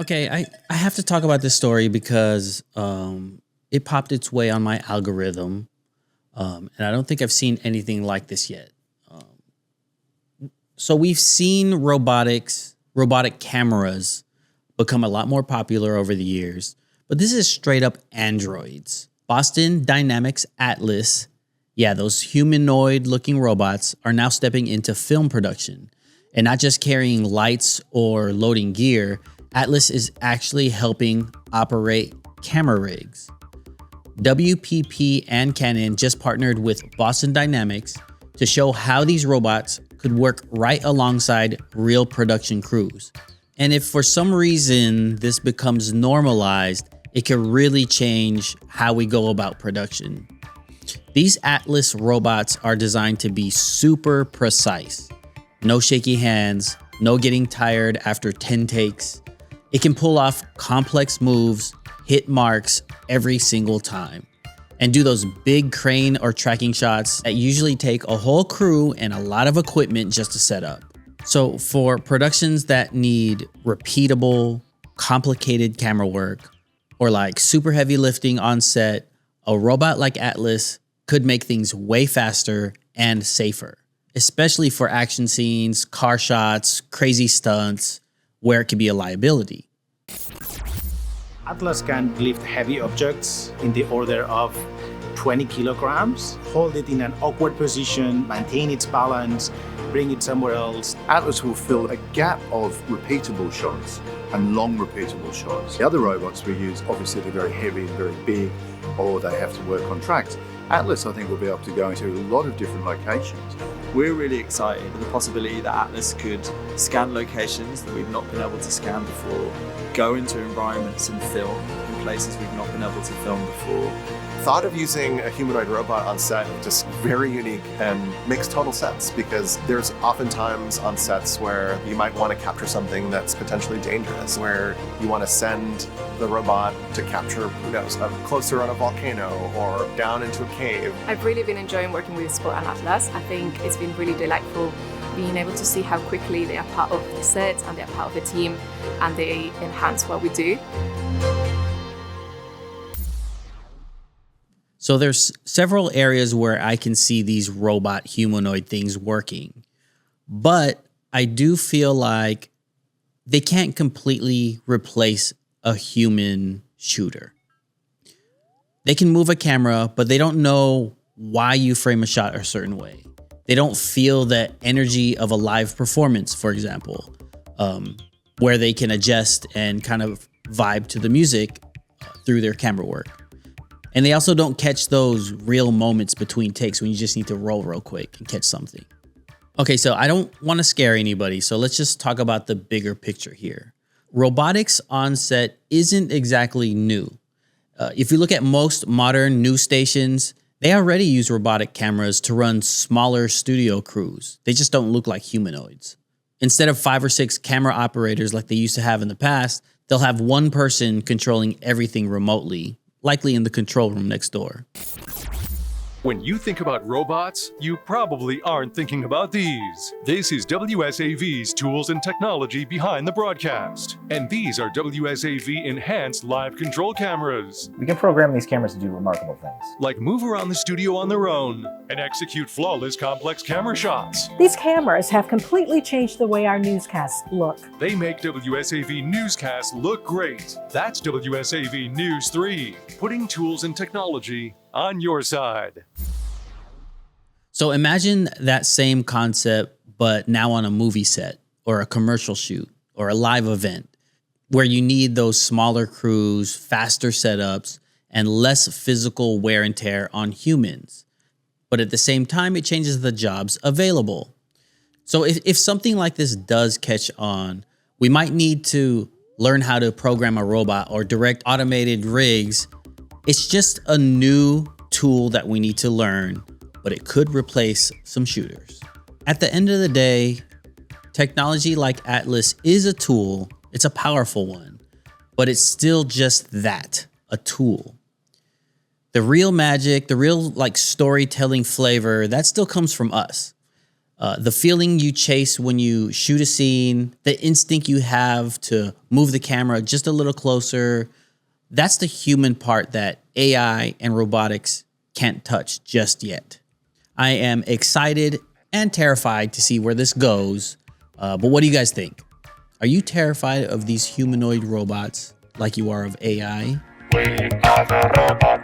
Okay, I have to talk about this story because it popped its way on my algorithm, and I don't think I've seen anything like this yet. So we've seen robotic cameras become a lot more popular over the years, but this is straight up androids. Boston Dynamics Atlas, yeah, those humanoid looking robots are now stepping into film production and not just carrying lights or loading gear. Atlas is actually helping operate camera rigs. WPP and Canon just partnered with Boston Dynamics to show how these robots could work right alongside real production crews. And if for some reason this becomes normalized, it could really change how we go about production. These Atlas robots are designed to be super precise. No shaky hands, no getting tired after 10 takes. It can pull off complex moves, hit marks every single time, and do those big crane or tracking shots that usually take a whole crew and a lot of equipment just to set up. So for productions that need repeatable, complicated camera work, or like super heavy lifting on set, a robot like Atlas could make things way faster and safer, especially for action scenes, car shots, crazy stunts, where it could be a liability. Atlas can lift heavy objects in the order of 20 kilograms, hold it in an awkward position, maintain its balance, bring it somewhere else. Atlas will fill a gap of repeatable shots and long repeatable shots. The other robots we use, obviously they're very heavy and very big, or they have to work on tracks. Atlas, I think, will be able to go into a lot of different locations. We're really excited with the possibility that Atlas could scan locations that we've not been able to scan before, go into environments and film in places we've not been able to film before. Thought of using a humanoid robot on set just very unique and makes total sense, because there's oftentimes on sets where you might want to capture something that's potentially dangerous, where you want to send the robot to capture, who knows, closer on a volcano or down into a cave. I've really been enjoying working with Spot and Atlas. I think it's been really delightful being able to see how quickly they are part of the set and they're part of the team and they enhance what we do. So there's several areas where I can see these robot humanoid things working, but I do feel like they can't completely replace a human shooter. They can move a camera, but they don't know why you frame a shot a certain way. They don't feel the energy of a live performance, for example, where they can adjust and kind of vibe to the music through their camera work. And they also don't catch those real moments between takes when you just need to roll real quick and catch something. Okay, so I don't want to scare anybody, so let's just talk about the bigger picture here. Robotics on set isn't exactly new. If you look at most modern news stations, they already use robotic cameras to run smaller studio crews. They just don't look like humanoids. Instead of 5 or 6 camera operators like they used to have in the past, they'll have one person controlling everything remotely, likely in the control room next door. When you think about robots, you probably aren't thinking about these. This is WSAV's tools and technology behind the broadcast. And these are WSAV enhanced live control cameras. We can program these cameras to do remarkable things. Like move around the studio on their own and execute flawless complex camera shots. These cameras have completely changed the way our newscasts look. They make WSAV newscasts look great. That's WSAV News 3, putting tools and technology on your side. So imagine that same concept, but now on a movie set or a commercial shoot or a live event where you need those smaller crews, faster setups, and less physical wear and tear on humans. But at the same time, it changes the jobs available. So if something like this does catch on, we might need to learn how to program a robot or direct automated rigs. It's just a new tool that we need to learn, but it could replace some shooters. At the end of the day, technology like Atlas is a tool. It's a powerful one, but it's still just that, a tool. The real magic, the real storytelling flavor, that still comes from us. The feeling you chase when you shoot a scene, the instinct you have to move the camera just a little closer, that's the human part that AI and robotics can't touch just yet. I am excited and terrified to see where this goes. But what do you guys think? Are you terrified of these humanoid robots like you are of AI? We are the robot